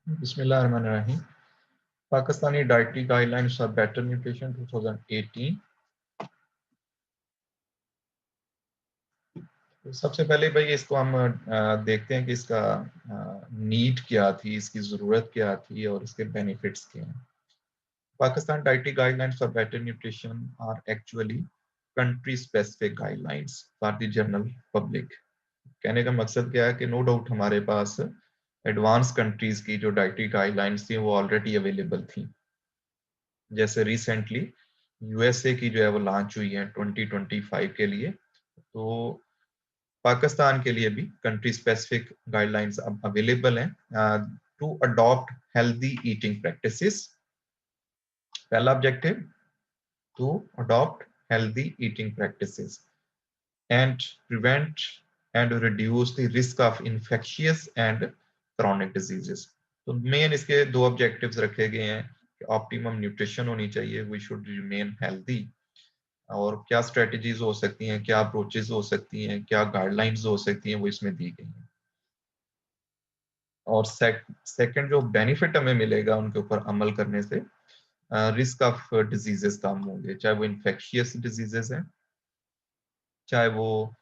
बिस्मिल्लाहिर्रहमानिर्रहीम। Pakistani dietary guidelines for better nutrition 2018। तो सबसे पहले भाई इसको हम देखते हैं कि इसका नीड क्या थी, इसकी ज़रूरत क्या थी और इसके बेनिफिट्स क्या हैं। Pakistan dietary guidelines for better nutrition are actually country specific guidelines for the general public. कहने का मकसद क्या है कि नो डाउट हमारे पास एडवांस कंट्रीज की जो डाइटरी गाइडलाइंस थी वो ऑलरेडी अवेलेबल थी। जैसे रिसेंटली यूएसए की जो है वो लॉन्च हुई है 2025 के लिए। तो पाकिस्तान के लिए भी कंट्री स्पेसिफिक गाइडलाइंस अब अवेलेबल हैं to adopt healthy eating practices. पहला objective, to adopt healthy eating practices and prevent and reduce the risk of infectious and chronic diseases. तो मेन इसके दो ऑब्जेक्टिव्स रखे गए हैं कि ऑप्टिमम न्यूट्रिशन होनी चाहिए, वी शुड रिमेन हेल्दी, और क्या स्ट्रेटजीज हो सकती हैं, क्या अप्रोचेस हो सकती हैं, क्या गाइडलाइंस हो सकती हैं, वो इसमें दी गई हैं। और सेकंड जो बेनिफिट हमें मिलेगा उनके ऊपर अमल करने से, रिस्क ऑफ डिजीजेस कम होंगे, चाहे वो इन्फेक्शियस डिजीजेस हैं, चाहे वो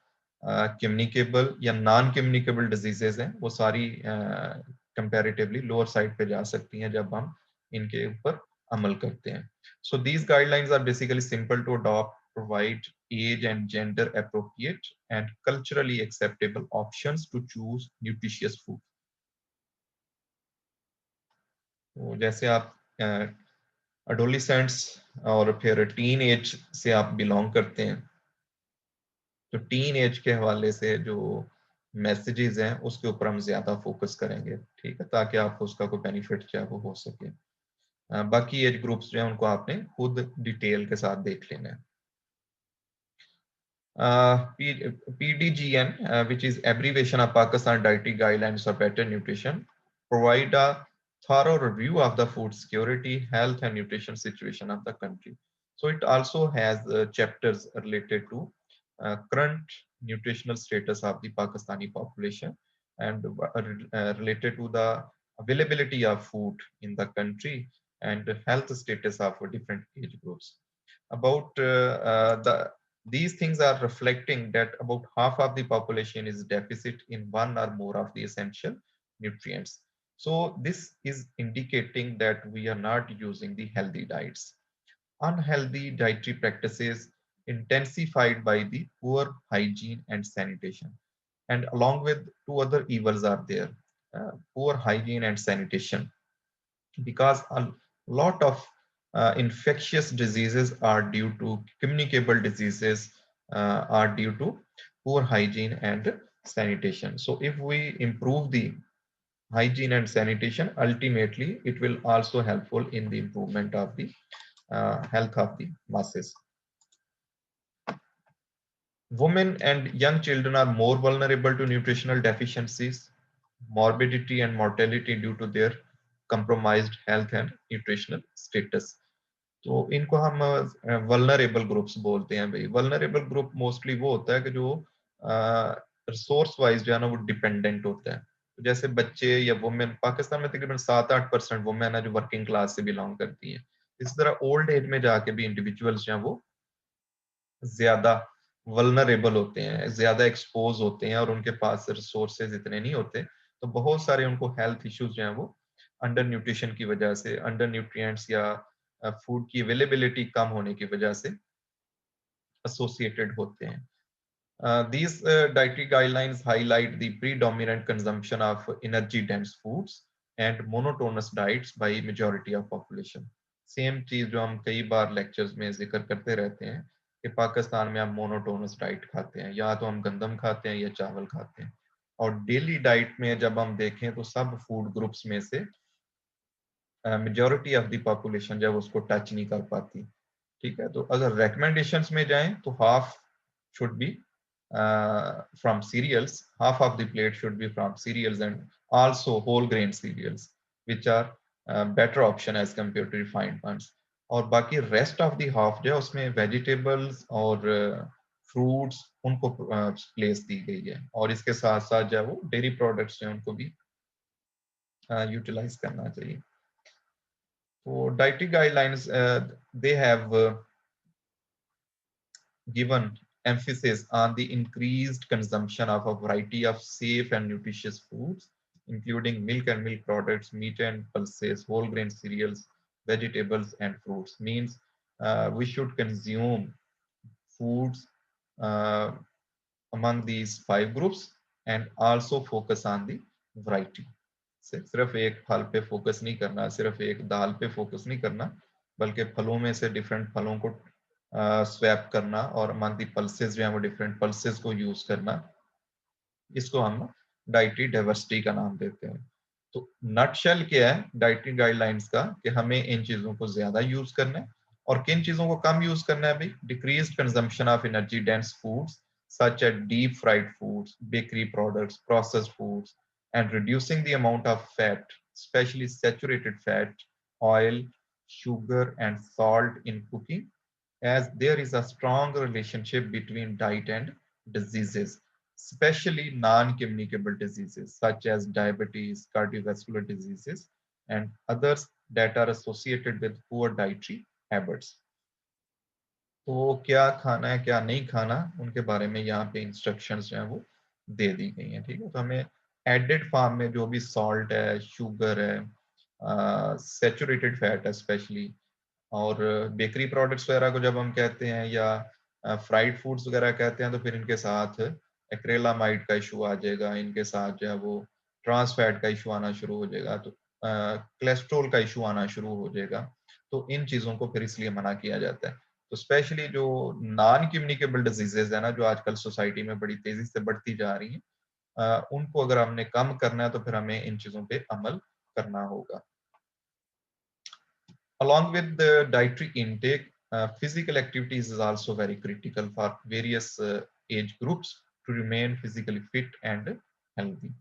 कम्युनिकेबल या नॉन कम्युनिकेबल डिजीजेस हैं, वो सारी कंपैरेटिवली लोअर साइड पे जा सकती हैं जब हम इनके ऊपर अमल करते हैं। So these guidelines are basically simple to adopt, provide age and gender appropriate and culturally acceptable options to choose nutritious food। तो जैसे आप एडोलिसेंट्स और फिर टीन एज से आप बिलोंग करते हैं, तो टीन एज के हवाले से जो मैसेजेस हैं उसके ऊपर हम ज्यादा फोकस करेंगे, ठीक है, ताकि आपको उसका कोई बेनिफिट जो है वो हो सके। बाकी एज ग्रुप्स जो है उनको आपने खुद डिटेल के साथ देख लेना है। PDGN, which is abbreviation of Pakistan Dietary Guidelines for Better Nutrition, provide a thorough review of the food security, health, and nutrition situation of the country. So it also has chapters related to current nutritional status of the Pakistani population and related to the availability of food in the country and health status of different age groups. About these things are reflecting that about half of the population is deficit in one or more of the essential nutrients. So this is indicating that we are not using the healthy diets. Unhealthy dietary practices intensified by the poor hygiene and sanitation. And along with two other evils are there, poor hygiene and sanitation, because a lot of infectious diseases are due to communicable diseases, are due to poor hygiene and sanitation. So if we improve the hygiene and sanitation, ultimately it will also helpful in the improvement of the health of the masses. Women and young children are more vulnerable to nutritional deficiencies, morbidity and mortality due to their compromised health and nutritional status. तो इनको हम vulnerable groups बोलते हैं। भाई vulnerable group mostly वो होता है कि जो रिसोर्स वाइज जो है ना वो डिपेंडेंट होता है। तो जैसे बच्चे या वुमेन, पाकिस्तान में तकरीबन 7-8% वुमेन है जो वर्किंग क्लास से बिलोंग करती हैं। इस तरह ओल्ड एज में जाके भी इंडिविजुअल्स जो हैं वो ज्यादा वल्नरेबल होते हैं, ज्यादा एक्सपोज होते हैं और उनके पास रिसोर्सेज इतने नहीं होते। तो बहुत सारे उनको हेल्थ इश्यूज जो हैं वो अंडर न्यूट्रिशन की वजह से, अंडर न्यूट्रिएंट्स या फूड की अवेलेबिलिटी कम होने की वजह से एसोसिएटेड होते हैं। These dietary guidelines highlight the predominant consumption of energy-dense foods and monotonous diets by majority of population. Same चीज जो हम कई बार लेक्चर्स में जिक्र करते रहते हैं कि पाकिस्तान में हम मोनोटोनस डाइट खाते हैं, या तो हम गंदम खाते हैं या चावल खाते हैं। और डेली डाइट में जब हम देखें तो सब फूड ग्रुप्स में से मेजॉरिटी ऑफ द पॉपुलेशन जब उसको टच नहीं कर पाती। ठीक है, तो अगर recommendations में जाएं तो half should be from cereals, half of the plate should be from cereals and also whole grain cereals, which are better option as compared to refined ones। और बाकी rest of the half जो है उसमें vegetables और fruits उनको place दी गई है, और इसके साथ साथ जो है वो dairy products जो है उनको भी यूटिलाइज करना चाहिए। तो dietary guidelines they have given emphasis on the increased consumption of a variety of safe and nutritious foods, including milk and milk products, meat and pulses, whole grain cereals, vegetables, and fruits. Means we should consume foods uh, among these 5 groups and also focus on the variety. सिर्फ एक फल पे focus नहीं करना, सिर्फ एक दाल पे focus नहीं करना, बल्कि फलों में से डिफरेंट फलों को स्वैप करना और अमंग दी पल्सेस जो है वो डिफरेंट पल्सेस को यूज करना, इसको हम डाइटरी डाइवर्सिटी का नाम देते हैं। तो नटशेल क्या है डाइटरी गाइडलाइंस का, कि हमें इन चीजों को ज्यादा यूज करना है और किन चीजों को कम यूज करना है भाई। Decreased consumption of energy dense foods such as deep fried foods, bakery products, processed foods, and reducing the amount of fat, especially saturated fat, oil, sugar, and salt in cooking, as there is a strong relationship between diet and diseases, especially non-communicable diseases such as diabetes, cardiovascular diseases, and others that are associated with poor dietary habits. तो क्या खाना है क्या नहीं खाना, उनके बारे में यहाँ पे इंस्ट्रक्शंस जो है वो दे दी गई हैं। ठीक है, तो हमें एडेड फार्म में जो भी सॉल्ट है, शुगर है, सेचुरेटेड फैट है स्पेशली, और बेकरी प्रोडक्ट्स वगैरह को जब हम कहते हैं या फ्राइड फूड्स वगैरह कहते हैं, तो फिर इनके साथ एक्रेलामाइड का इशू आ जाएगा, इनके साथ जो है वो ट्रांस फैट का इशू आना शुरू हो जाएगा, तो कोलेस्ट्रोल का इशू आना शुरू हो जाएगा। तो इन चीज़ों को फिर इसलिए मना किया जाता है। तो स्पेशली जो नॉन कम्युनिकेबल डिजीजेज है ना, जो आजकल सोसाइटी में बड़ी तेजी से बढ़ती जा रही हैं, उनको अगर हमने कम करना है तो फिर हमें इन चीज़ों पे अमल करना होगा। Along with the dietary intake, physical activities is also very critical for various age groups to remain physically fit and healthy.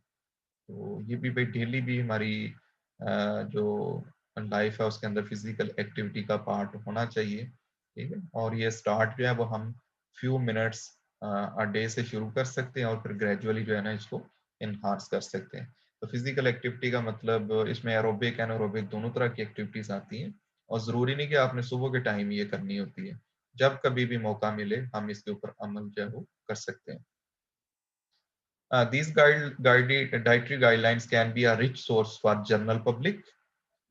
तो ये भी भाई डेली भी हमारी जो लाइफ है उसके अंदर फिजिकल एक्टिविटी का पार्ट होना चाहिए। ठीक है, और ये स्टार्ट जो है वो हम फ्यू मिनट्स अ डे से शुरू कर सकते हैं और फिर ग्रेजुअली जो है ना इसको इनहांस कर सकते हैं। तो फिजिकल एक्टिविटी का मतलब इसमें एरोबिक एनारोबिक दोनों तरह की एक्टिविटीज आती हैं, और जरूरी नहीं कि आपने सुबह के टाइम ये करनी होती है, जब कभी भी मौका मिले हम इसके ऊपर अमल जो है वो कर सकते हैं। These dietary guidelines can be a rich source for general public,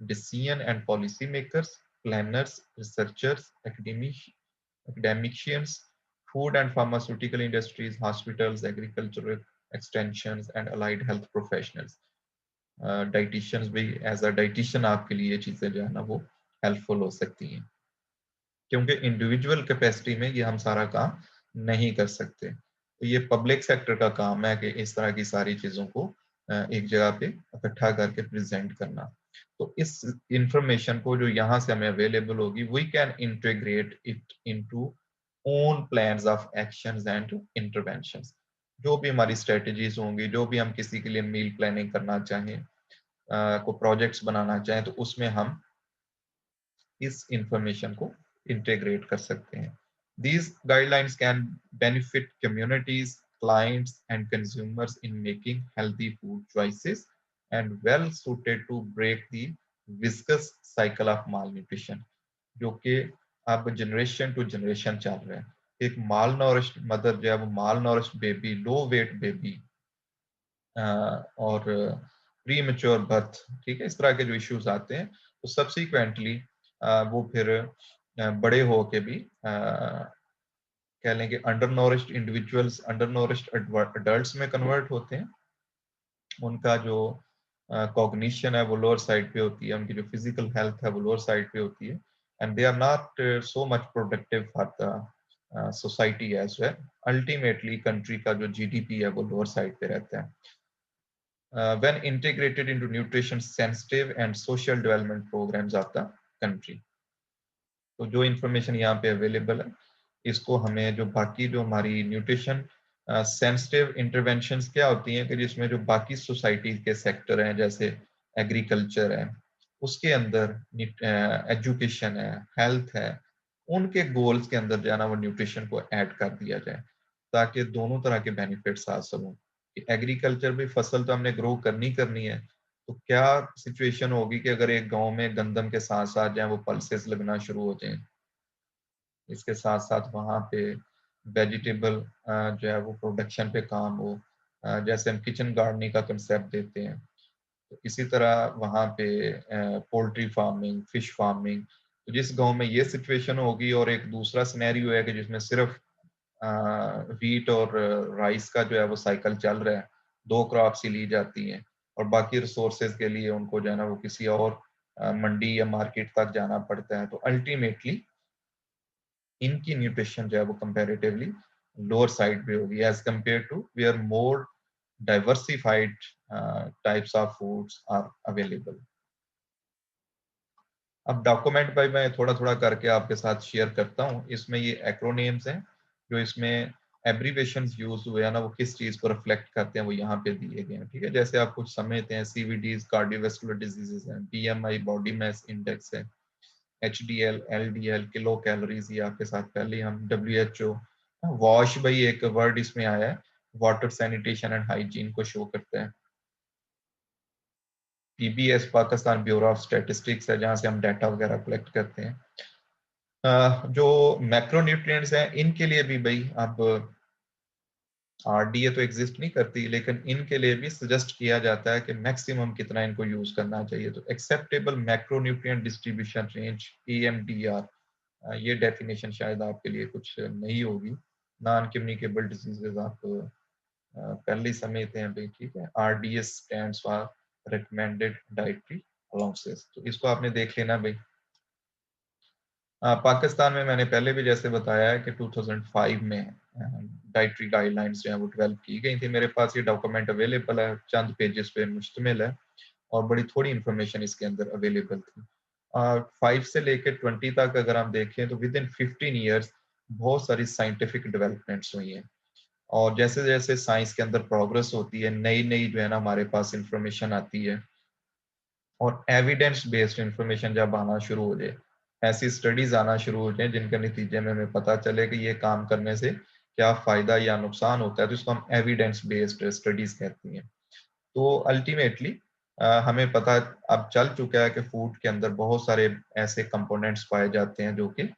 decision and policy makers, planners, researchers, academicians, food and pharmaceutical industries, hospitals, agricultural extensions, and allied health professionals. Dietitians भी एज अ डाइटिशियन आपके लिए ये चीजें जो है ना वो helpful हो सकती हैं, क्योंकि इंडिविजुअल कैपेसिटी में ये हम सारा काम नहीं कर सकते। तो ये पब्लिक सेक्टर का काम है कि इस तरह की सारी चीजों को एक जगह पे इकट्ठा करके प्रेजेंट करना। तो इस इंफॉर्मेशन को जो यहाँ से हमें अवेलेबल होगी, we can integrate it into own plans of actions and interventions. जो भी हमारी स्ट्रेटजीज होंगी, जो भी हम किसी के लिए मील प्लानिंग करना चाहें, को प्रोजेक्ट्स बनाना चाहें, तो उसमें हम इस इंफॉर्मेशन को इंटीग्रेट कर सकते हैं। These guidelines can benefit communities, clients, and consumers in making healthy food choices and well suited to break the vicious cycle of malnutrition, जो कि अब जनरेशन टू जनरेशन चल रहा है। एक माल नॉरिश्ड मदर जो है वो माल नॉरिश्ड बेबी, लो वेट बेबी और प्री मेच्योर बर्थ, ठीक है, इस तरह के जो इश्यूज आते हैं, तो सब्सिक्वेंटली वो फिर बड़े हो के भी कह लें कि अंडर नोरिश्ड इंडिविजुअल्स, अंडर नोरिश्ड अडल्ट्स में कन्वर्ट होते हैं। उनका जो कॉग्निशन है वो लोअर साइड पे होती है, उनकी जो फिजिकल हेल्थ है वो लोअर साइड पे होती है, and they are not so much productive for the society as well. Ultimately country का जो जीडीपी है वो लोअर साइड पे रहता है। When integrated into nutrition sensitive and social development programs of the country. तो जो इंफॉर्मेशन यहाँ पे अवेलेबल है, इसको हमें जो बाकी जो हमारी न्यूट्रिशन सेंसिटिव इंटरवेंशंस क्या होती हैं, कि जिसमें जो बाकी सोसाइटी के सेक्टर हैं, जैसे एग्रीकल्चर है, उसके अंदर एजुकेशन है, हेल्थ है, उनके गोल्स के अंदर जो है ना वो न्यूट्रिशन को ऐड कर दिया जाए, ताकि दोनों तरह के बेनिफिट्स आ सकूं। एग्रीकल्चर भी फसल तो हमने ग्रो करनी है, तो क्या सिचुएशन होगी कि अगर एक गांव में गंदम के साथ साथ जो है वो पल्सेस लगना शुरू हो जाएं, इसके साथ साथ वहाँ पे वेजिटेबल जो है वो प्रोडक्शन पे काम हो, जैसे हम किचन गार्डनिंग का कंसेप्ट देते हैं, तो इसी तरह वहाँ पे पोल्ट्री फार्मिंग, फिश फार्मिंग। तो जिस गांव में ये सिचुएशन होगी और एक दूसरा सिनेरियो है कि जिसमें सिर्फ व्हीट और राइस का जो है वो साइकिल चल रहा है, दो क्रॉप्स ही ली जाती हैं और बाकी रिसोर्सेज के लिए उनको जो है ना वो किसी और मंडी या मार्केट तक जाना पड़ता है, तो अल्टीमेटली इनकी न्यूट्रिशन जो है वो कंपैरेटिवली लोअर साइड पे होगी as compare to where more diversified types of foods are available. अब डॉक्यूमेंट भाई मैं थोड़ा थोड़ा करके आपके साथ शेयर करता हूँ। इसमें ये एक्रोनेम्स हैं जो इसमें एब्रीवेशन यूज हुए हैं ना, वो किस चीज को रिफ्लेक्ट करते हैं वो यहाँ पे दिए गए हैं। ठीक है, जैसे आप कुछ समझते हैं, सीवीडीज कार्डियोवास्कुलर डिजीजेस हैं, बीएमआई बॉडी मास इंडेक्स है, एचडीएल, एलडीएल, किलो कैलोरीज, ये आपके साथ पहले ही हम डब्ल्यूएचओ, वॉश भाई एक वर्ड इसमें आया है, वाटर सैनिटेशन एंड हाइजीन को शो करता है। PBS Pakistan bureau of statistics है जहां से हम डाटा वगैरह कलेक्ट करते हैं। जो मैक्रोन्यूट्रिएंट्स हैं इनके लिए भी भाई अब आरडीए तो एग्जिस्ट नहीं करती, लेकिन इनके लिए भी सजेस्ट किया जाता है कि मैक्सिमम कितना इनको यूज करना चाहिए। तो एक्सेप्टेबल मैक्रोन्यूट्रिएंट डिस्ट्रीब्यूशन रेंज, एएमडीआर, ये डेफिनेशन शायद आपके लिए कुछ नई होगी। नॉन कम्युनिकेबल डिजीजेज आप पहले ही समझते हैं भाई। ठीक है, RDS stands for recommended dietary allowances, तो इसको आपने देख लेना भाई। पाकिस्तान में मैंने पहले भी जैसे बताया है कि 2005 में डाइटरी गाइडलाइंस जो है वो डेवलप की गई थी। मेरे पास ये डॉक्यूमेंट अवेलेबल है, चंद पेजेस पे मुश्तमिल है और बड़ी थोड़ी इंफॉर्मेशन इसके अंदर अवेलेबल थी। 5 से लेकर 20 तक अगर हम देखें तो विद इन 15 ईयर्स बहुत सारी साइंटिफिक डेवलपमेंट्स हुई हैं। और जैसे जैसे साइंस के अंदर प्रोग्रेस होती है, नई नई जो है ना हमारे पास इंफॉर्मेशन आती है और एविडेंस बेस्ड इंफॉर्मेशन जब आना शुरू हो जाए, ऐसी स्टडीज आना शुरू हो जाए जिनके नतीजे में हमें पता चले कि ये काम करने से क्या फायदा या नुकसान होता है, तो इसको हम एविडेंस बेस्ड स्टडीज कहती हैं। तो अल्टीमेटली हमें पता अब चल चुका है कि फूड के अंदर बहुत सारे ऐसे कंपोनेंट्स पाए जाते हैं जो कि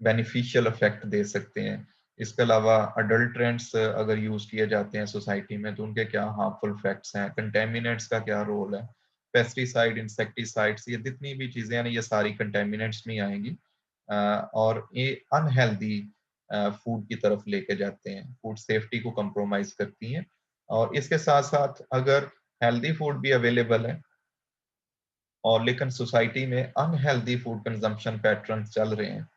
बेनिफिशियल इफेक्ट दे सकते हैं। इसके अलावा अडल्ट्रेंट्स अगर यूज किए जाते हैं सोसाइटी में तो उनके क्या हार्मफुल इफेक्ट्स हैं, कंटेमिनेंट्स का क्या रोल है, पेस्टिसाइड, इंसेक्टिसाइड्स, ये जितनी भी चीजें हैं ना ये सारी कंटेमिनेंट्स में आएंगी और ये अनहेल्दी फूड की तरफ लेके जाते हैं, फूड सेफ्टी को कंप्रोमाइज करती हैं। और इसके साथ साथ अगर हेल्दी फूड भी अवेलेबल है और लेकिन सोसाइटी में अनहेल्दी फूड कंजम्पशन पैटर्न चल रहे हैं,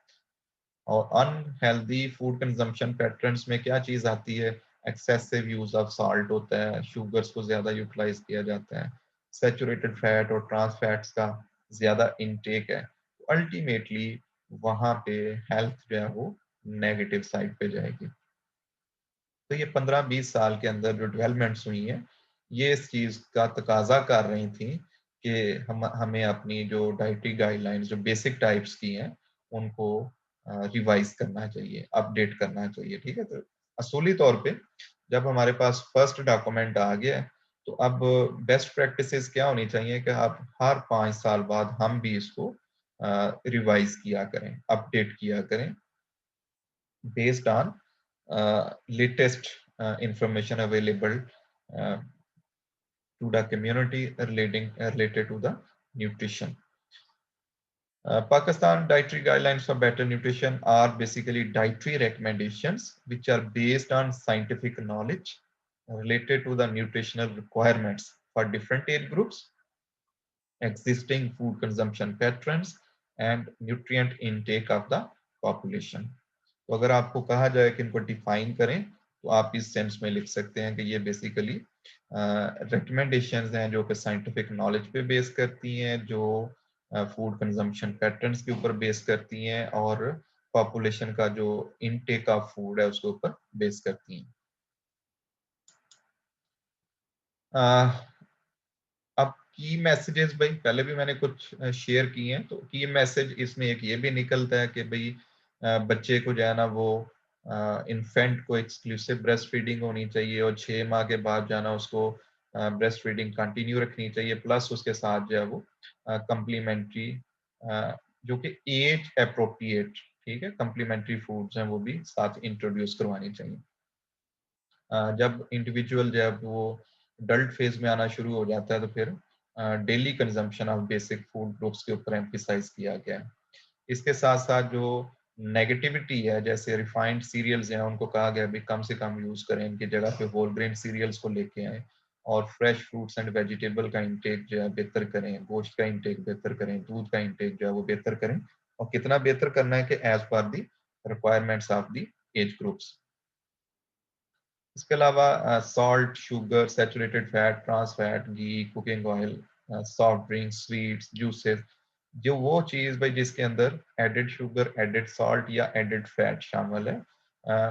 और अनहेल्दी फूड कंजम्पशन पैटर्न्स में क्या चीज आती है, एक्सेसिव यूज ऑफ साल्ट होता है, शुगर्स को ज्यादा यूटिलाइज किया जाता है, सैचुरेटेड फैट और ट्रांस फैट्स का ज्यादा इनटेक है, तो अल्टीमेटली वहां पे हेल्थ जो है वो नेगेटिव साइड पे जाएगी। तो ये 15-20 साल के अंदर जो डेवलपमेंट्स हुई हैं ये इस चीज का तकाजा कर रही थी कि हम हमें अपनी जो डाइटरी गाइडलाइंस जो बेसिक टाइप्स की हैं उनको रिवाइज करना चाहिए, अपडेट करना चाहिए। ठीक है, तो असूली तौर पे जब हमारे पास फर्स्ट डॉक्यूमेंट आ गया है तो अब बेस्ट प्रैक्टिसेस क्या होनी चाहिए कि आप हर 5 साल बाद हम भी इसको रिवाइज किया करें, अपडेट किया करें based on latest information available uh, to the community related to the nutrition. Pakistan dietary guidelines for better nutrition are basically dietary recommendations which are based on scientific knowledge related to the nutritional requirements for different age groups, existing food consumption patterns, and nutrient intake of the population. तो अगर आपको कहा जाए कि इनको define करें तो आप इस सेंस में लिख सकते हैं कि ये बेसिकली रिकमेंडेशंस हैं जो कि साइंटिफिक नॉलेज पे बेस करती हैं, जो फूड कंजम्पशन पैटर्न्स के ऊपर बेस करती हैं और पॉपुलेशन का जो इनटेक ऑफ फूड है उसके ऊपर बेस करती हैं। अब की मैसेजेस भाई पहले भी मैंने कुछ शेयर किए हैं, तो की मैसेज इसमें एक ये भी निकलता है कि भाई बच्चे को जो है ना वो इन्फेंट को एक्सक्लूसिव ब्रेस्ट फीडिंग होनी चाहिए और 6 माह के बाद जाना उसको ब्रेस्ट फीडिंग कंटिन्यू रखनी चाहिए, प्लस उसके साथ जो है वो कम्प्लीमेंट्री जो कि एज अप्रोप्रिएट, ठीक है, कम्प्लीमेंट्री फूड्स हैं वो भी साथ इंट्रोड्यूस करवानी चाहिए। जब इंडिविजुअल जब वो अडल्ट फेज में आना शुरू हो जाता है तो फिर daily consumption of basic food groups के ऊपर एम्फिसाइज किया गया है। इसके साथ साथ जो नेगेटिविटी है, जैसे रिफाइंड सीरियल्स हैं, उनको कहा गया भी कम से कम यूज करें, इनकी जगह पे होल ग्रेन सीरियल्स को लेके आए, और फ्रेश फ्रूट्स एंड वेजिटेबल का इंटेक जो है बेहतर करें, गोश्त का इंटेक बेहतर करें, दूध का इंटेक जो है वो बेहतर करें, और कितना बेहतर करना है कि as per the requirements of the age groups. इसके अलावा salt, sugar, saturated fat, trans fat, ghee, cooking oil, soft drinks, sweets, juices, जो वो चीज भाई जिसके अंदर एडेड शुगर, एडेड सॉल्ट या एडेड फैट शामिल है,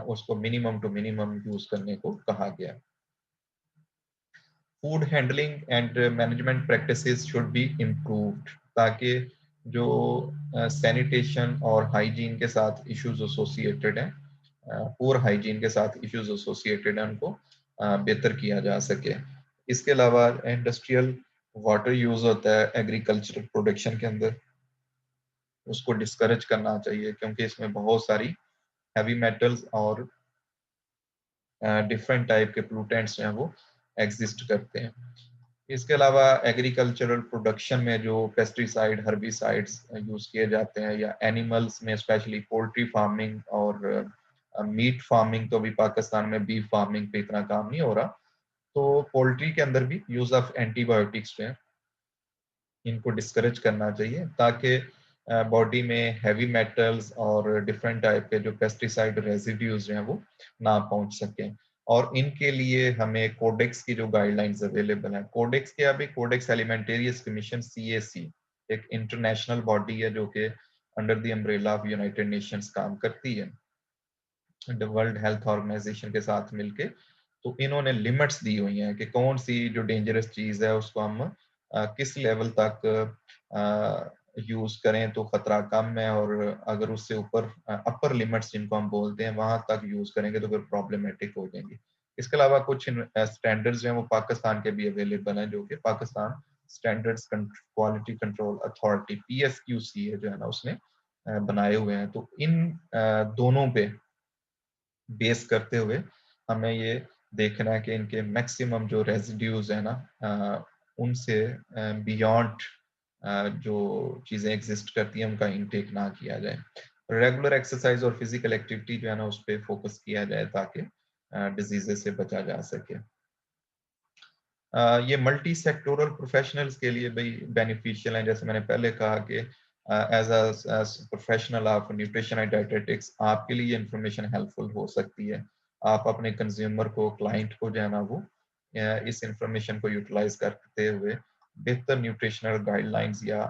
उसको मिनिमम टू मिनिमम यूज करने को कहा गया। Food handling and management practices should be improved, ताकि जो सैनिटेशन और हाइजीन के साथ इश्यूज एसोसिएटेड हैं, पुअर हाइजीन के साथ इश्यूज एसोसिएटेड हैं, उनको बेहतर किया जा सके। इसके अलावा इंडस्ट्रियल वाटर यूज होता है एग्रीकल्चरल प्रोडक्शन के अंदर, उसको डिस्करेज करना चाहिए, क्योंकि इसमें बहुत सारी हैवी मेटल्स और डिफरेंट टाइप के पोल्यूटेंट्स जो हैं वो एग्जिस्ट करते हैं। इसके अलावा एग्रीकल्चरल प्रोडक्शन में जो पेस्टिसाइड, हर्बिसाइड्स यूज किए जाते हैं, या एनिमल्स में स्पेशली पोल्ट्री फार्मिंग और मीट फार्मिंग, तो अभी पाकिस्तान में बीफ फार्मिंग पे इतना काम नहीं हो रहा, तो पोल्ट्री के अंदर भी यूज ऑफ एंटीबायोटिक्स जो है इनको डिस्करेज करना चाहिए, ताकि बॉडी में हैवी मेटल्स और डिफरेंट टाइप के जो पेस्टिसाइड रेजिड्यूज हैं वो ना पहुंच सकें। और इनके लिए हमें कोडेक्स की जो गाइडलाइंस अवेलेबल हैं, कोडेक्स क्या भी, कोडेक्स एलिमेंटेरियस कमीशन CAC, एक इंटरनेशनल बॉडी है जो कि under the umbrella of United Nations काम करती है वर्ल्ड हेल्थ ऑर्गेनाइजेशन के साथ मिलके। तो इन्होंने लिमिट्स दी हुई हैं कि कौन सी जो डेंजरस चीज है उसको हम किस लेवल तक यूज करें तो खतरा कम है, और अगर उससे ऊपर अपर लिमिट्स जिनको हम बोलते हैं वहां तक यूज करेंगे तो फिर प्रॉब्लमेटिक हो जाएंगी। इसके अलावा कुछ स्टैंडर्ड्स हैं वो पाकिस्तान के भी अवेलेबल हैं, जो कि Pakistan standards quality control authority PSQC है जो है ना उसने बनाए हुए हैं। तो इन दोनों पे बेस करते हुए हमें ये देखना है कि इनके मैक्सिमम जो रेजिड्यूज है ना उनसे बियॉन्ड जो चीज़ें एग्जिस्ट करती हैं उनका इंटेक ना किया जाए। रेगुलर एक्सरसाइज और फिजिकल एक्टिविटी जो है ना उस पर फोकस किया जाए ताकि डिजीजेस से बचा जा सके। ये मल्टी सेक्टोरल प्रोफेशनल्स के लिए भाई बेनिफिशियल है, जैसे मैंने पहले कहा कि as a professional of nutrition and dietetics आपके लिए इंफॉर्मेशन हेल्पफुल हो सकती है। आप अपने कंज्यूमर को, क्लाइंट को जो है ना वो इस इंफॉर्मेशन को यूटिलाइज करते हुए बेहतर न्यूट्रिशनल गाइडलाइंस या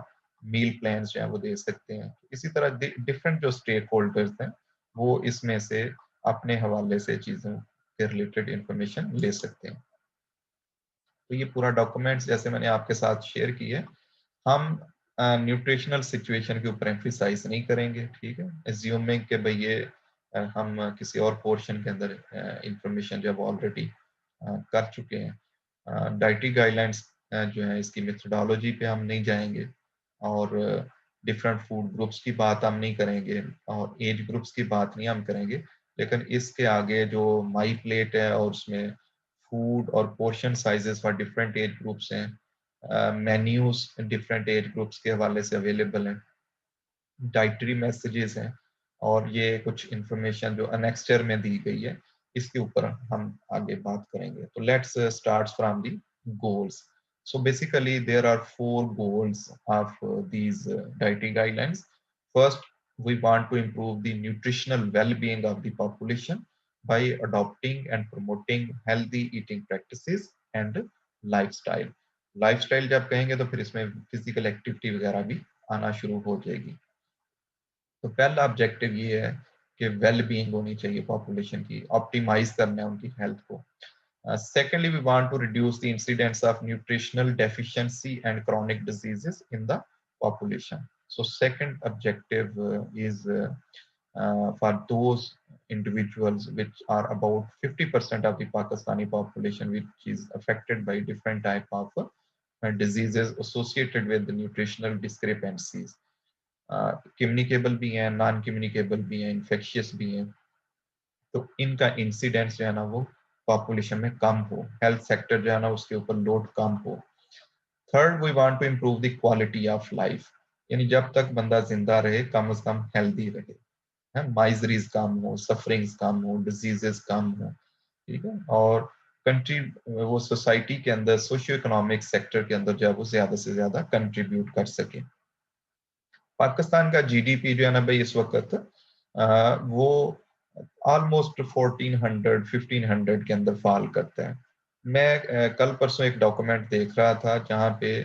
मील प्लान्स जो है वो दे सकते हैं। इसी तरह डिफरेंट जो स्टेक होल्डर्स हैं वो इसमें से अपने हवाले से चीज़ों के रिलेटेड इंफॉर्मेशन ले सकते हैं। तो ये पूरा डॉक्यूमेंट्स जैसे मैंने आपके साथ शेयर की है, हम न्यूट्रिशनल सिचुएशन के ऊपर एम्फिसाइज नहीं करेंगे, ठीक है, एज्यूमिंग के भाई ये हम किसी और पोर्शन के अंदर इंफॉर्मेशन जब ऑलरेडी कर चुके हैं। डाइटरी गाइडलाइंस जो है इसकी मेथोडोलॉजी पे हम नहीं जाएंगे, और डिफरेंट फूड ग्रुप्स की बात हम नहीं करेंगे, और एज ग्रुप्स की बात नहीं हम करेंगे, लेकिन इसके आगे जो माई प्लेट है और उसमें फूड और portion sizes for different age groups हैं, मेन्यूज डिफरेंट एज ग्रुप्स के हवाले से अवेलेबल हैं, डाइटरी मैसेजेस हैं, और ये कुछ इंफॉर्मेशन जो अनेक्स्चर में दी गई है इसके ऊपर हम आगे बात करेंगे। तो let's start from the goals. So basically there are 4 goals of these dietary guidelines. First, we want to improve the nutritional well-being of the population by adopting and promoting healthy eating practices and lifestyle. Lifestyle जब कहेंगे तो फिर इसमें physical activity वगैरह भी आना शुरू हो जाएगी। तो पहला ऑब्जेक्टिव ये है कि वेल बीइंग होनी चाहिए पॉपुलेशन की, ऑप्टिमाइज करना है उनकी हेल्थ को। Secondly, we want to reduce the incidence of nutritional deficiency and chronic diseases in the population. So second objective is for those individuals, which are about 50% of the Pakistani population, which is affected by different type of diseases associated with the nutritional discrepancies. Communicable भी हैं, non communicable भी हैं, infectious भी हैं, तो इनका incidence जो है ना वो पॉपुलेशन में कम हो, हेल्थ सेक्टर जो है ना उसके ऊपर लोड कम हो। Third, we want to improve the quality of life, यानी जब तक बंदा जिंदा रहे कम से कम हेल्दी रहे, है, माइजरीज कम हो, सफरिंग्स कम हो, डिजीजेस कम हो, ठीक है, और कंट्री वो सोसाइटी के अंदर सोशियो इकोनॉमिक सेक्टर के अंदर जो है वो ज्यादा से ज्यादा कंट्रीब्यूट कर सके। पाकिस्तान का जीडीपी जो है ना भाई इस वक्त वो ऑलमोस्ट 1400-1500 के अंदर फॉल करता है। मैं कल परसों एक डॉक्यूमेंट देख रहा था जहाँ पे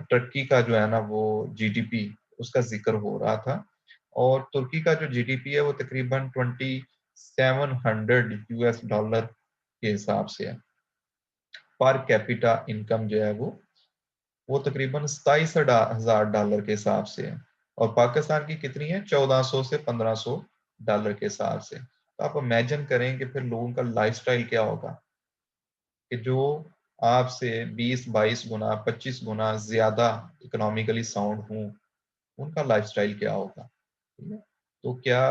तुर्की का जो है ना वो जीडीपी उसका जिक्र हो रहा था, और तुर्की का जो जीडीपी है वो तकरीबन 2700 यूएस डॉलर के हिसाब से है। पर कैपिटा इनकम जो है वो तकरीबन 27,000 डॉलर के हिसाब से है, और पाकिस्तान की कितनी है, 1400 से 1500 डॉलर के हिसाब से। तो आप इमेजिन करें कि फिर लोगों का लाइफस्टाइल क्या होगा, कि जो आपसे 20-22 गुना 25 गुना ज्यादा इकोनॉमिकली साउंड हूँ, उनका लाइफस्टाइल क्या होगा, ठीक है। तो क्या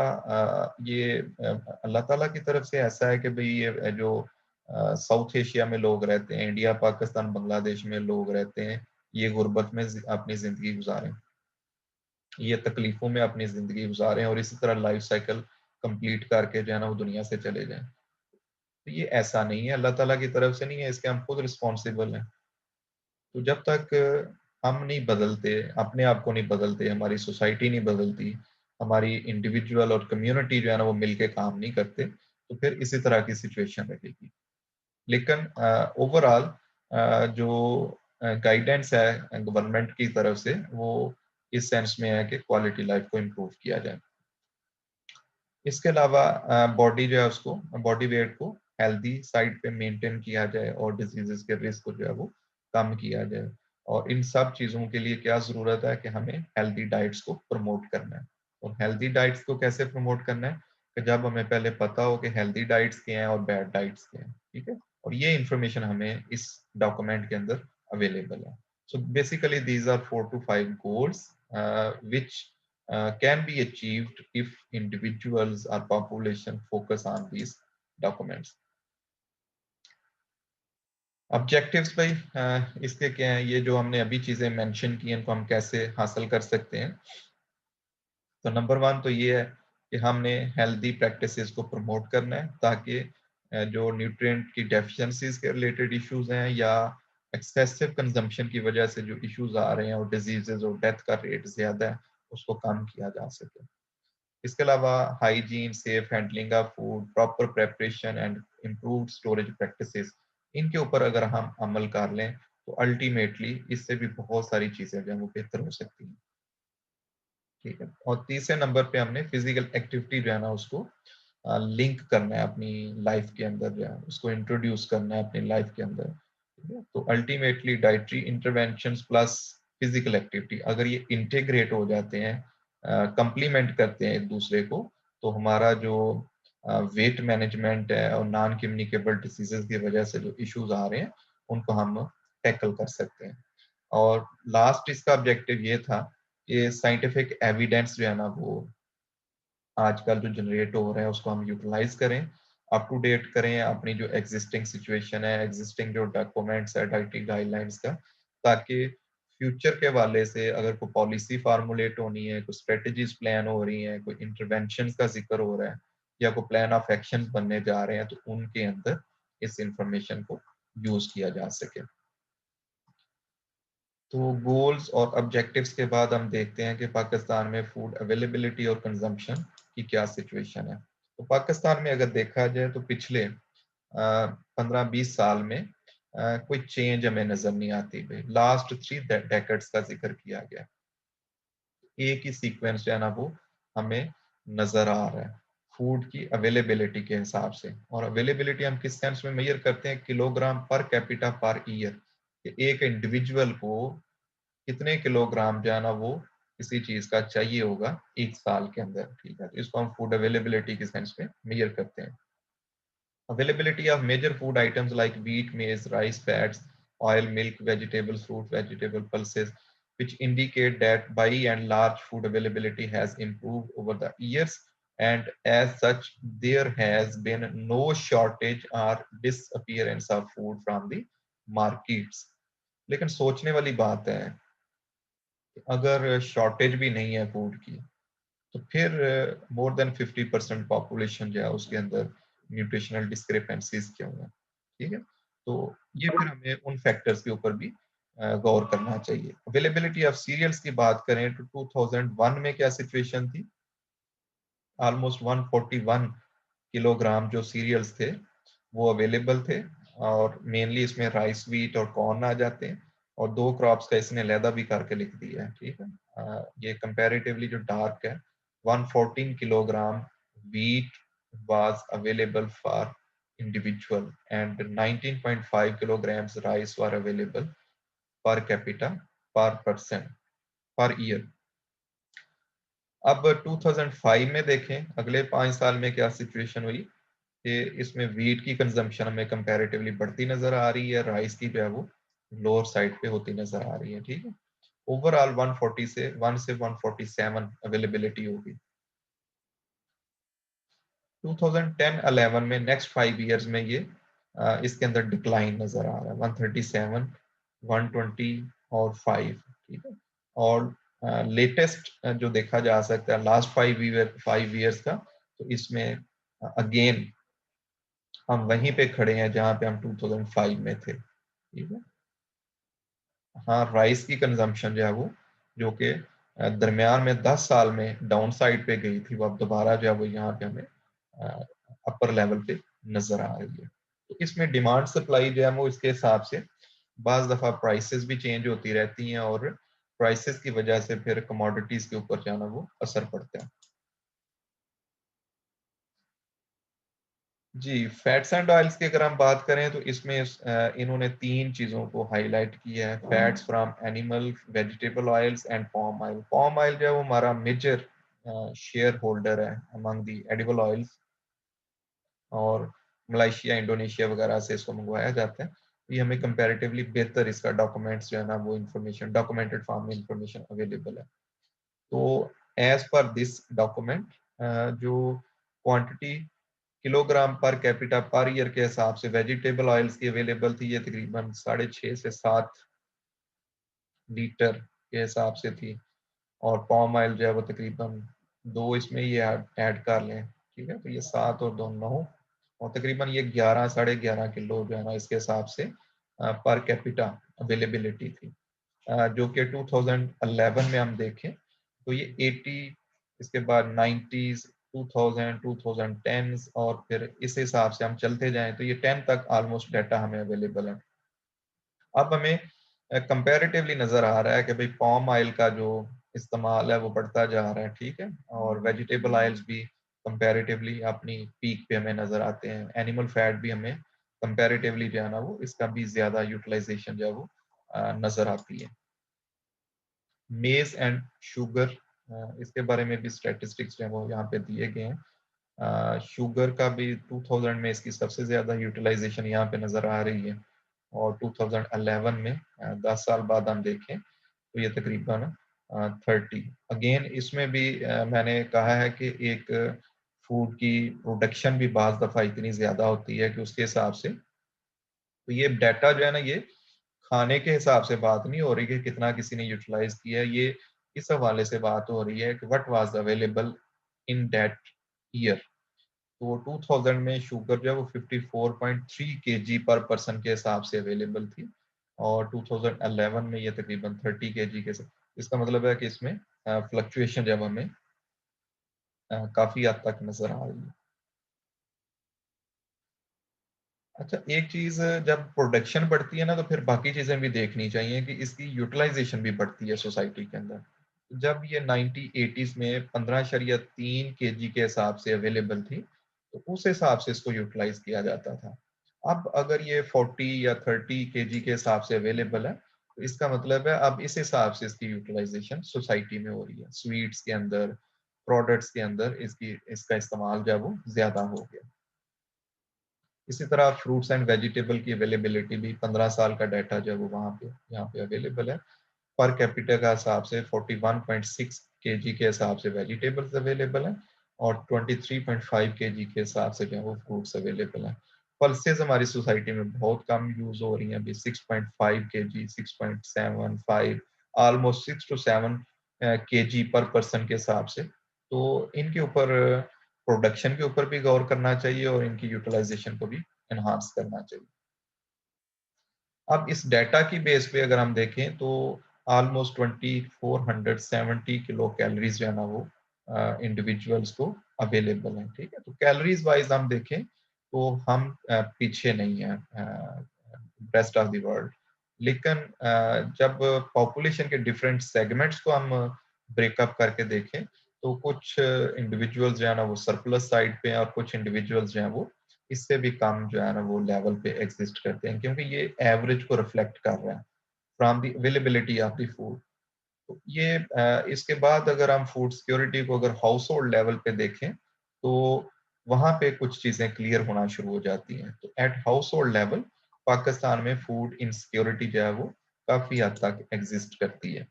ये अल्लाह ताला की तरफ से ऐसा है कि भाई ये जो साउथ एशिया में लोग रहते हैं, इंडिया पाकिस्तान बांग्लादेश में लोग रहते हैं, ये गुर्बत में अपनी जिंदगी गुजारें, ये तकलीफों में अपनी जिंदगी गुजारें और इसी तरह लाइफ साइकिल कंप्लीट करके जो है ना वो दुनिया से चले जाएं? तो ये ऐसा नहीं है, अल्लाह ताला की तरफ से नहीं है, इसके हम खुद रिस्पॉन्सिबल हैं। तो जब तक हम नहीं बदलते, अपने आप को नहीं बदलते, हमारी सोसाइटी नहीं बदलती, हमारी इंडिविजुअल और कम्युनिटी जो है ना वो मिलके काम नहीं करते, तो फिर इसी तरह की सिचुएशन रहेगी। लेकिन ओवरऑल जो गाइडेंस है गवर्नमेंट की तरफ से वो इस सेंस में है कि क्वालिटी लाइफ को इम्प्रूव किया जाए। इसके अलावा बॉडी जो है उसको, बॉडी वेट को हेल्दी साइड पे मेंटेन किया जाए और डिजीजेस के रिस्क को जो है वो कम किया जाए। और इन सब चीज़ों के लिए क्या ज़रूरत है कि हमें हेल्दी डाइट्स को प्रमोट करना है। और हेल्दी डाइट्स को कैसे प्रमोट करना है, कि जब हमें पहले पता हो कि हेल्दी डाइट्स क्या हैं और बैड डाइट्स क्या हैं, ठीक है। और ये इंफॉर्मेशन हमें इस डॉक्यूमेंट के अंदर अवेलेबल है। So basically these are 4 to 5 goals which can be achieved if individuals or population focus on these documents. Objectives भाई इसके क्या है, ये जो हमने अभी चीजें मेंशन की इनको हम कैसे हासिल कर सकते हैं। तो नंबर 1 तो ये है कि हमने हेल्दी प्रैक्टिसेस को प्रमोट करना है, ताकि जो न्यूट्रिएंट की डेफिशिएंसीज के रिलेटेड इश्यूज हैं या एक्सेसिव कंजम्पशन की वजह से जो इश्यूज आ रहे हैं और डिजीजेज और डेथ का रेट ज्यादा है उसको कम किया जा सके। इसके अलावा hygiene, safe handling of food, proper preparation and improved storage practices, इनके ऊपर अगर हम अमल कर लें तो अल्टीमेटली इससे भी बहुत सारी चीजें जो हैं वो बेहतर हो सकती हैं, ठीक है। और तीसरे नंबर पे हमने फिजिकल एक्टिविटी जो है ना उसको लिंक करना है अपनी लाइफ के अंदर, जो है उसको इंट्रोड्यूस करना है अपनी लाइफ के अंदर, ठीक है। तो ultimately dietary interventions plus physical activity अगर ये इंटीग्रेट हो जाते हैं, कंप्लीमेंट करते हैं एक दूसरे को, तो हमारा जो वेट मैनेजमेंट है और नॉन कम्युनिकेबल डिसीजेज की वजह से जो इश्यूज आ रहे हैं उनको हम टैकल कर सकते हैं। और लास्ट इसका ऑब्जेक्टिव ये था कि साइंटिफिक एविडेंस जो है ना वो आजकल जो जनरेट हो रहे हैं उसको हम यूटिलाइज करें, अप टू डेट करें अपनी जो एग्जिस्टिंग सिचुएशन है, एग्जिस्टिंग जो डॉक्यूमेंट्स है डाइटरी गाइडलाइंस का, ताकि फ्यूचर के वाले से अगर कोई पॉलिसी फार्मूलेट होनी है, कोई स्ट्रेटजीज प्लान हो रही हैं, कोई इंटरवेंशन का जिक्र हो रहा है या कोई प्लान ऑफ एक्शन बनने जा रहे हैं, तो उनके अंदर इस इंफॉर्मेशन को यूज किया जा सके। तो गोल्स और ऑब्जेक्टिव्स के बाद हम देखते हैं कि पाकिस्तान में फूड अवेलेबिलिटी और कंजम्पशन की क्या सिचुएशन है। तो पाकिस्तान में अगर देखा जाए तो पिछले 15-20 साल में कोई चेंज हमें नजर नहीं आती भाई। लास्ट 3 डेकेड्स का जिक्र किया गया, एक ही सीक्वेंस जो है ना वो हमें नजर आ रहा है फूड की अवेलेबिलिटी के हिसाब से। और अवेलेबिलिटी हम किस सेंस में मेजर करते हैं, kilogram per capita per year, एक इंडिविजुअल को कितने किलोग्राम जो है ना वो किसी चीज का चाहिए होगा 1 साल के अंदर, ठीक है। तो इसको हम फूड अवेलेबिलिटी के सेंस में मेजर करते हैं। Availability of major food items like wheat, maize, rice, fats, oil, milk, vegetables, fruit, vegetable pulses, which indicate that by and large food availability has improved over the years, and as such, there has been no shortage or disappearance of food from the markets. लेकिन सोचने वाली बात है, अगर shortage भी नहीं है food की, तो फिर मोर देन 50% पॉपुलेशन जो है उसके अंदर न्यूट्रिशनल डिस्क्रिपेंसीज क्यों है, ठीक है। तो ये फिर हमें उन फैक्टर्स के ऊपर भी गौर करना चाहिए। अवेलेबिलिटी ऑफ सीरियल्स की बात करें तो 2001 में क्या सिचुएशन थी, ऑलमोस्ट 141 किलोग्राम जो सीरियल्स थे वो अवेलेबल थे, और मेनली इसमें राइस, व्हीट और कॉर्न आ जाते हैं, और 2 क्रॉप्स का इसने अलहदा भी करके लिख दिया है, ठीक है। ये कंपैरेटिवली जो डार्क है, 114 kilogram wheat was available for individual and 19.5 kilograms rice were available per capita per person per year। अब 2005 में देखें, अगले 5 साल में क्या सिचुएशन हुई कि इसमें वीट की कंजम्पशन हमें कंपैरेटिवली बढ़ती नजर आ रही है, राइस की जो है वो लोअर साइड पे होती नजर आ रही है, ठीक है। ओवरऑल 140 से 147 अवेलेबिलिटी होगी। 2010-11 में नेक्स्ट 5 इयर्स में ये इसके अंदर डिक्लाइन नजर आ रहा है, 137, 120 और 5, ठीक है। और लेटेस्ट जो देखा जा सकता है लास्ट 5 इयर्स का, तो इसमें अगेन हम वहीं पे खड़े हैं जहां पे हम 2005 में थे, ठीक है। हाँ, राइस की कंजम्पशन जो है वो, जो कि दरमियान में 10 साल में डाउन साइड पे गई थी, वो अब दोबारा जो है वो यहाँ पे हमें अपर लेवल पे नजर आ रही है। तो इसमें डिमांड सप्लाई जो है वो इसके हिसाब से बाज दफा प्राइसेस भी चेंज होती रहती हैं, और प्राइसेस की वजह से फिर कमोडिटीज के ऊपर जाना वो असर पड़ता है। जी, फैट्स एंड ऑयल्स की अगर हम बात करें तो इसमें इन्होंने 3 चीज़ों को हाईलाइट किया है, fats from animal, vegetable oils and palm oil. Palm oil जो है वो हमारा मेजर शेयर होल्डर है अमंग दी एडिबल ऑयल्स, और मलेशिया, इंडोनेशिया वगैरह से इसको मंगवाया जाता है। तो ये हमें कंपैरेटिवली बेहतर इसका डॉक्यूमेंट्स जो है ना वो इंफॉर्मेशन डॉक्यूमेंटेड फॉर्म में इंफॉर्मेशन अवेलेबल है। तो एज पर दिस डॉक्यूमेंट, जो quantity kilogram per capita per year के हिसाब से वेजिटेबल ऑयल्स की अवेलेबल थी, ये तकरीबन 6.5 से 7 लीटर के हिसाब से थी, और पाम ऑयल जो है वो तकरीबन 2 इसमें ये ऐड कर लें, ठीक है। तो ये 7 और 2 9, और तकरीबन ये 11 साढ़े 11 किलो जो है ना इसके हिसाब से पर कैपिटा अवेलेबिलिटी थी। जो कि 2011 में हम देखें तो ये 80, इसके बाद 90s, 2000, 2010 और फिर इस हिसाब से हम चलते जाएं तो ये 10 तक ऑलमोस्ट डाटा हमें अवेलेबल है। अब हमें कंपैरेटिवली नजर आ रहा है कि भाई पाम ऑयल का जो इस्तेमाल है वो बढ़ता जा रहा है, ठीक है, और वेजिटेबल ऑयल्स भी कंपैरेटिवली अपनी पीक पे हमें नजर आते हैं। एनिमल फैट भी हमें कंपैरेटिवली जो है ना वो इसका भी ज्यादा यूटिलाइजेशन जो है वो नजर आती है। मेज एंड शुगर, इसके बारे में भी स्टैटिस्टिक्स जो है वो यहाँ पे दिए गए हैं। शुगर का भी 2000 में इसकी सबसे ज्यादा यूटिलाइजेशन यहाँ पे नजर आ रही है, और 2011 में 10 साल बाद हम देखें तो ये तकरीबन 30। अगेन इसमें भी मैंने कहा है कि एक फूड की प्रोडक्शन भी बाज दफा इतनी ज्यादा होती है कि उसके हिसाब से, तो ये डाटा जो है ना ये खाने के हिसाब से बात नहीं हो रही कि कितना किसी ने यूटिलाइज किया है, ये इस हवाले से बात हो रही है कि what was available in that year. तो 2000 में शुगर जो है वो 54.3 केजी पर पर्सन के हिसाब से अवेलेबल थी, और 2011 में ये तकरीबन 30 केजी के साथ। इसका मतलब है कि इसमें फ्लक्चुएशन जब हमें काफी हद तक नजर आ रही है। अच्छा, एक चीज, जब प्रोडक्शन बढ़ती है ना तो फिर बाकी चीजें भी देखनी चाहिए कि इसकी यूटिलाइजेशन भी बढ़ती है सोसाइटी के अंदर। जब ये 1980s में 15.3 केजी के हिसाब से अवेलेबल थी, तो उस हिसाब से इसको यूटिलाइज किया जाता था। अब अगर ये 40 या 30 केजी के हिसाब से अवेलेबल है, तो तो इसका मतलब है अब इस हिसाब से इसकी यूटिलाइजेशन सोसाइटी में हो रही है, स्वीट्स के अंदर, प्रोडक्ट्स के अंदर इसका इस्तेमाल जो है वो ज्यादा हो गया। इसी तरह फ्रूट्स एंड वेजिटेबल की अवेलेबिलिटी भी 15 साल का डाटा जो है वो वहाँ पे यहाँ पे अवेलेबल है। पर कैपिटा का हिसाब से 41.6 केजी के हिसाब से वेजिटेबल्स अवेलेबल हैं और 23.5 केजी के हिसाब से जो है वो फ्रूट्स अवेलेबल हैं। पल्सेस हमारी सोसाइटी में बहुत कम यूज हो रही हैं अभी, 6.5 केजी, 6.75, ऑलमोस्ट 6 to 7 केजी पर पर्सन के हिसाब से। तो इनके ऊपर प्रोडक्शन के ऊपर भी गौर करना चाहिए और इनकी यूटिलाइजेशन को भी एनहांस करना चाहिए। अब इस डाटा की बेस पे अगर हम देखें तो ऑलमोस्ट 2470 किलो कैलोरीज जो है ना वो इंडिविजुअल्स को अवेलेबल है। ठीक है, तो कैलोरीज वाइज हम देखें तो हम पीछे नहीं है रेस्ट ऑफ द वर्ल्ड। लेकिन जब पॉपुलेशन के डिफरेंट सेगमेंट्स को हम ब्रेकअप करके देखें तो कुछ इंडिविजुअल्स जो है ना वो सरप्लस साइड पे हैं और कुछ इंडिविजुअल्स जो है वो इससे भी कम जो है ना वो लेवल पे एग्जिस्ट करते हैं, क्योंकि ये एवरेज को रिफ्लेक्ट कर रहा है from the availability of the food. तो ये इसके बाद अगर हम फूड सिक्योरिटी को अगर हाउस होल्ड लेवल पे देखें तो वहां पे कुछ चीजें क्लियर होना शुरू हो जाती हैं। तो at household level Pakistan में फूड इनसिक्योरिटी जो है वो काफी हद तक एग्जिस्ट करती है।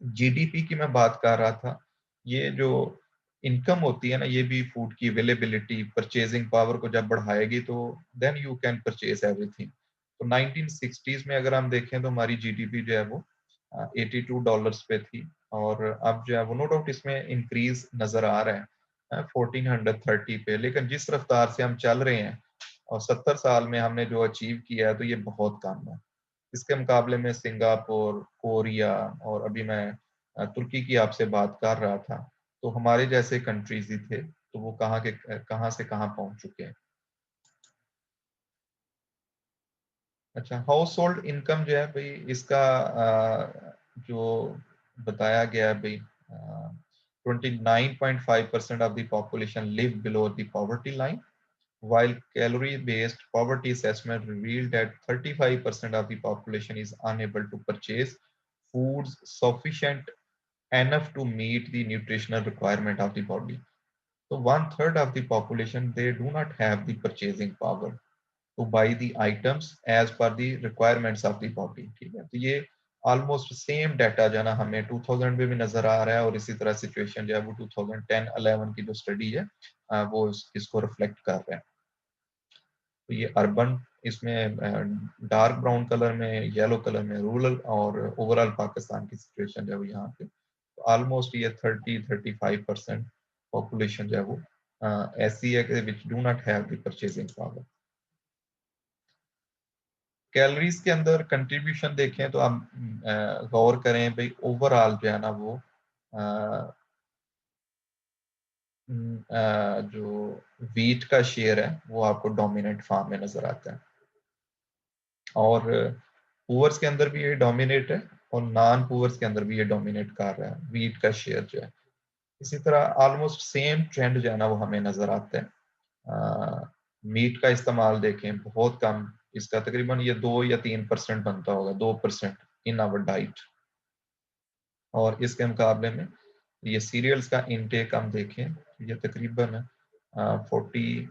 जीडीपी की मैं बात कर रहा था, ये जो इनकम होती है ना ये भी फूड की अवेलेबिलिटी, परचेजिंग पावर को जब बढ़ाएगी तो then you can purchase everything. तो 1960s में अगर हम देखें तो हमारी जीडीपी जो है वो $82 पे थी और अब जो है वो नो डाउट इसमें इंक्रीज नजर आ रहा है 1430 पे। लेकिन जिस रफ्तार से हम चल रहे हैं और 70 साल में हमने जो अचीव किया है तो ये बहुत कम है। इसके मुकाबले में सिंगापुर, कोरिया और अभी मैं तुर्की की आपसे बात कर रहा था, तो हमारे जैसे कंट्रीज ही थे तो वो कहाँ से कहाँ पहुंच चुके हैं। अच्छा, हाउस होल्ड इनकम जो है भाई इसका जो बताया गया है भाई 29.5% of the population live below the poverty line, while calorie-based poverty assessment revealed that 35% of the population is unable to purchase foods sufficient enough to meet the nutritional requirement of the body. So one third of the population, they do not have the purchasing power to buy the items as per the requirements of the body। ठीक है, तो ये almost same data जो है ना हमें 2000 में भी नजर आ रहा है और इसी तरह सिचुएशन जो है वो 2010-11 की जो स्टडी है वो इसको रिफ्लेक्ट कर रहा है। तो ये अर्बन, इसमें डार्क ब्राउन कलर में, येलो कलर में रूरल और ओवरऑल पाकिस्तान की सिचुएशन जो है वो यहाँ पे ऑलमोस्ट ये 30-35% पॉपुलेशन जो है वो ऐसी है कि which do not have the purchasing power. Calories के अंदर कंट्रीब्यूशन देखें तो आप गौर करें भाई ओवरऑल जो है ना वो जो वीट का शेयर है वो आपको डोमिनेंट फार्म में नजर आता है और पुअर्स के अंदर भी ये डोमिनेट है और नॉन पुअर्स के अंदर भी ये डोमिनेट कर रहा है वीट का शेयर जो है। इसी तरह ऑलमोस्ट सेम ट्रेंड जो है ना वो हमें नजर आता है। मीट का इस्तेमाल देखें बहुत कम, इसका तकरीबन ये 2 या 3% बनता होगा, 2% इन आवर डाइट। और इसके मुकाबले में ये सीरियल्स का इनटेक हम देखें ये तकरीबन 40,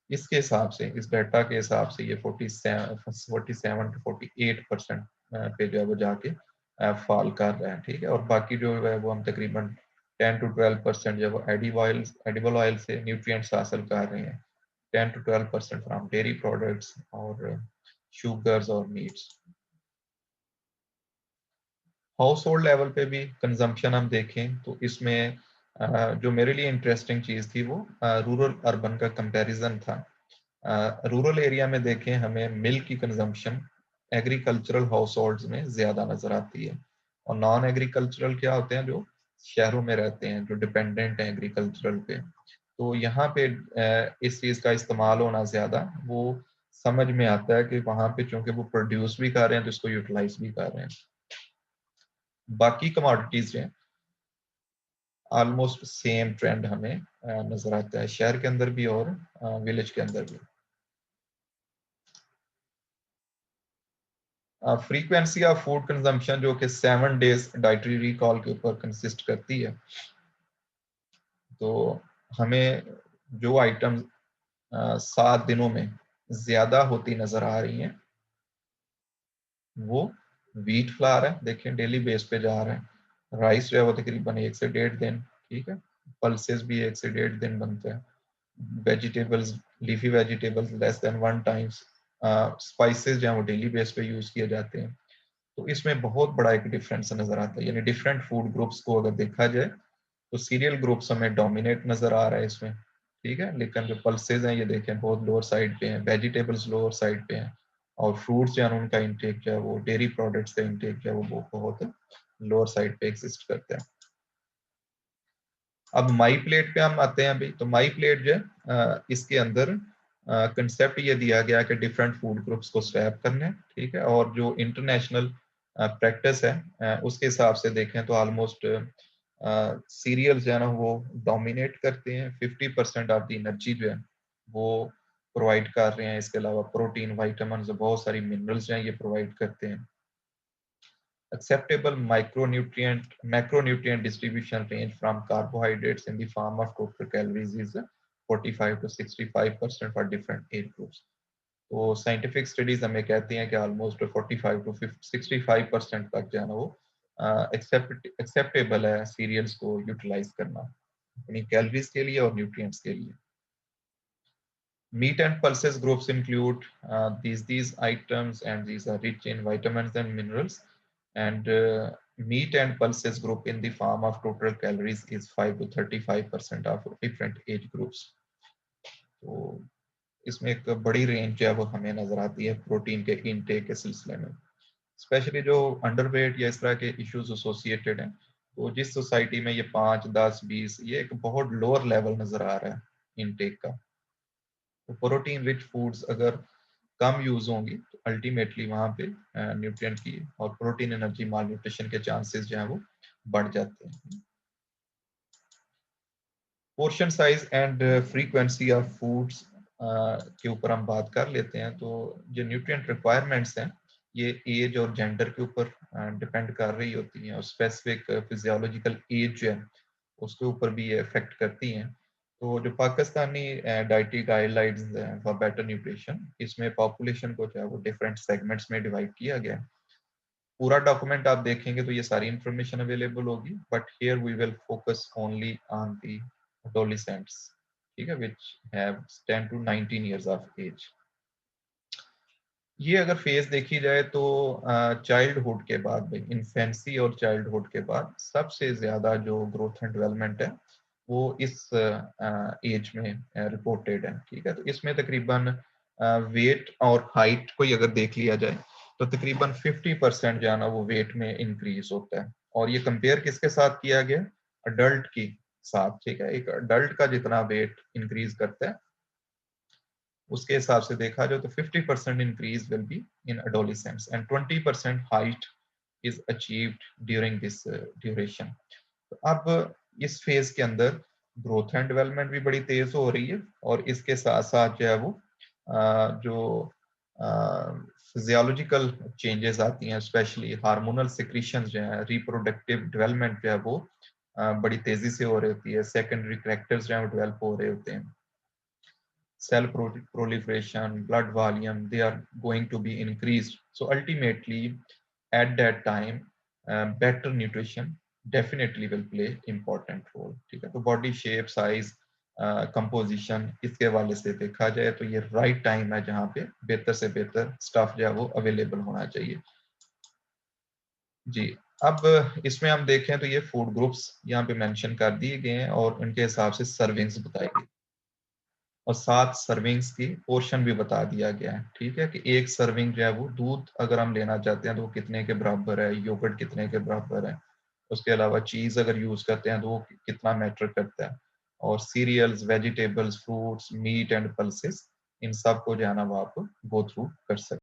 इसके हिसाब से इस डाटा के हिसाब से ये 47 to 48% पे जो है वो जाके फॉल कर रहा है। ठीक है, और बाकी जो है वो हम तकरीबन 10 to 12% जो है वो एडिबल ऑयल से न्यूट्रिएंट्स हासिल कर रहे हैं, 10 to 12% फ्रॉम डेयरी प्रोडक्ट्स और शुगर्स और मीट्स। हाउस होल्ड लेवल पे भी कंजम्पशन हम देखें तो इसमें जो मेरे लिए इंटरेस्टिंग चीज थी वो रूरल अर्बन का कंपैरिजन था। रूरल एरिया में देखें हमें मिल्क की कंजम्पशन एग्रीकल्चरल हाउस होल्ड्स में ज्यादा नजर आती है और नॉन एग्रीकल्चरल क्या होते हैं जो शहरों में रहते हैं, जो डिपेंडेंट हैं एग्रीकल्चरल पे। तो यहाँ पे इस चीज का इस्तेमाल होना ज्यादा वो समझ में आता है कि वहां पे चूंकि वो प्रोड्यूस भी कर रहे हैं तो इसको यूटिलाइज भी कर रहे हैं। बाकी कमोडिटीज जो हैं ऑलमोस्ट सेम ट्रेंड हमें नजर आता है शहर के अंदर भी और विलेज के अंदर भी। फ्रीक्वेंसी ऑफ फूड कंजम्पशन जो कि 7 डेज डाइटरी रिकॉल के ऊपर कंसिस्ट करती है। तो हमें जो आइटम 7 दिनों में ज्यादा होती नजर आ रही हैं वो व्हीट फ्लावर है, देखें डेली बेस पे जा रहा है। राइस जो है वो तकरीबन 1 से 1.5 दिन, ठीक है। पल्सेस भी 1 से 1.5 दिन बनते हैं। Vegetables, leafy vegetables less than 1 times. Spices जो है वो डेली बेस पे यूज किए जाते हैं। तो इसमें बहुत बड़ा एक डिफरेंस नजर आता है, यानी डिफरेंट फूड ग्रुप्स को अगर देखा जाए तो सीरियल ग्रुप्स हमें डोमिनेट नजर आ रहा है इसमें, ठीक है। लेकिन जो पल्सेज हैं ये देखें बहुत लोअर साइड पे हैं, वेजिटेबल्स लोअर साइड पे हैं, और फ्रूट्स जो है उनका इंटेक जो है वो डेयरी प्रोडक्ट्स का इंटेक जो है वो बहुत लोअर साइड पे एग्जिस्ट करते हैं। अब माई प्लेट पे हम आते हैं अभी। तो माई प्लेट जो है इसके अंदर कंसेप्ट ये दिया गया कि डिफरेंट फूड ग्रुप्स को स्वैप करने, ठीक है। और जो इंटरनेशनल प्रैक्टिस है उसके हिसाब से देखें तो ऑलमोस्ट सीरियल्स जो है ना वो डोमिनेट करते हैं। 50% ऑफ द एनर्जी जो है वो प्रोवाइड कर रहे हैं। इसके अलावा प्रोटीन, वाइटामिन, बहुत सारी मिनरल्स जो हैं ये प्रोवाइड करते हैं। Acceptable macronutrient distribution range from carbohydrates in the form of total calories is 45 to 65% for different age groups. तो साइंटिफिक स्टडीज हमें कहती हैं कि ऑलमोस्ट 45 टू 65% तक जो है ना वो एक्सेप्टेबल है सीरियल्स को यूटिलाइज करना अपनी कैलोरीज के लिए और न्यूट्रिएंट्स के लिए। Meat and pulses groups include these items, and these are rich in vitamins and minerals. And meat and pulses group in the form of total calories is 5 to 35% of different age groups. तो इसमें एक बड़ी range जो है वो हमें नजर आती है प्रोटीन के इनटेक के सिलसिले में, स्पेशली जो अंडरवेट या इस तरह के इश्यूज एसोसिएटेड हैं। तो जिस सोसाइटी में ये 5, 10, 20 ये एक बहुत लोअर लेवल नजर आ रहा है इनटेक का। तो प्रोटीन रिच फूड्स अगर कम यूज होंगी तो अल्टीमेटली वहां पे न्यूट्रिएंट की और प्रोटीन एनर्जी माल न्यूट्रिशन के चांसेस जो है वो बढ़ जाते हैं। Portion size and frequency of foods के ऊपर हम बात कर लेते हैं। तो जो न्यूट्रिएंट रिक्वायरमेंट्स हैं ये एज और जेंडर के ऊपर डिपेंड कर रही होती हैं, और स्पेसिफिक फिजियोलॉजिकल एज जो है उसके ऊपर भी ये इफेक्ट करती हैं। तो जो Pakistani dietary guidelines for better nutrition, इसमें पॉपुलेशन को जो है वो डिफरेंट सेगमेंट्स में डिवाइड किया गया है। पूरा डॉक्यूमेंट आप देखेंगे तो ये सारी इंफॉर्मेशन अवेलेबल होगी, but here we will focus only on the adolescents, ठीक है, which have 10 to 19 years of age। ये अगर फेज देखी जाए तो चाइल्डहुड के बाद भाई इन्फेंसी और चाइल्डहुड के बाद सबसे ज्यादा जो ग्रोथ एंड डेवलपमेंट है वो इस एज में रिपोर्टेड है, ठीक है। तो इसमें तकरीबन वेट और हाइट को अगर देख लिया जाए तो तकरीबन 50% जो है ना वो वेट में इंक्रीज होता है। और ये कंपेयर किसके साथ किया गया? अडल्ट की साथ, ठीक है। एक अडल्ट का जितना वेट इंक्रीज करता है उसके हिसाब से देखा जाए तो 50% increase will be in adolescents and 20% height is achieved during this duration. तो अब इस फेज के अंदर ग्रोथ एंड डेवलपमेंट भी बड़ी तेज हो रही है, और इसके साथ साथ जो है वो जो फिजियोलॉजिकल चेंजेस आती हैं, स्पेशली हार्मोनल सिक्रीशन जो है, रिप्रोडक्टिव डेवलपमेंट जो है वो बड़ी तेजी से हो रही होती है। सेकेंडरी कैरेक्टर्स जो है वो डेवलप हो रहे होते हैं। Cell proliferation, blood volume, they are going to be increased. So ultimately, at that time, better nutrition definitely will play important role, ठीक है। तो बॉडी शेप, साइज, कंपोजिशन, इसके हवाले से देखा जाए तो ये राइट टाइम है जहाँ पे बेहतर से बेहतर स्टफ जो है वो अवेलेबल होना चाहिए। जी, अब इसमें हम देखें तो ये फूड ग्रुप्स यहाँ पे मेंशन कर दिए गए हैं और उनके हिसाब से सर्विंग्स बताई गई, और 7 सर्विंग्स की पोर्शन भी बता दिया गया है, ठीक है। कि एक सर्विंग जो है वो दूध अगर हम लेना चाहते हैं तो वो कितने के बराबर है, योगर्ट कितने के बराबर है, उसके अलावा चीज अगर यूज करते हैं तो वो कितना मैटर करता है, और cereals, vegetables, fruits, meat and pulses, इन सब को जो है ना वो आप गो थ्रू कर सकते हैं।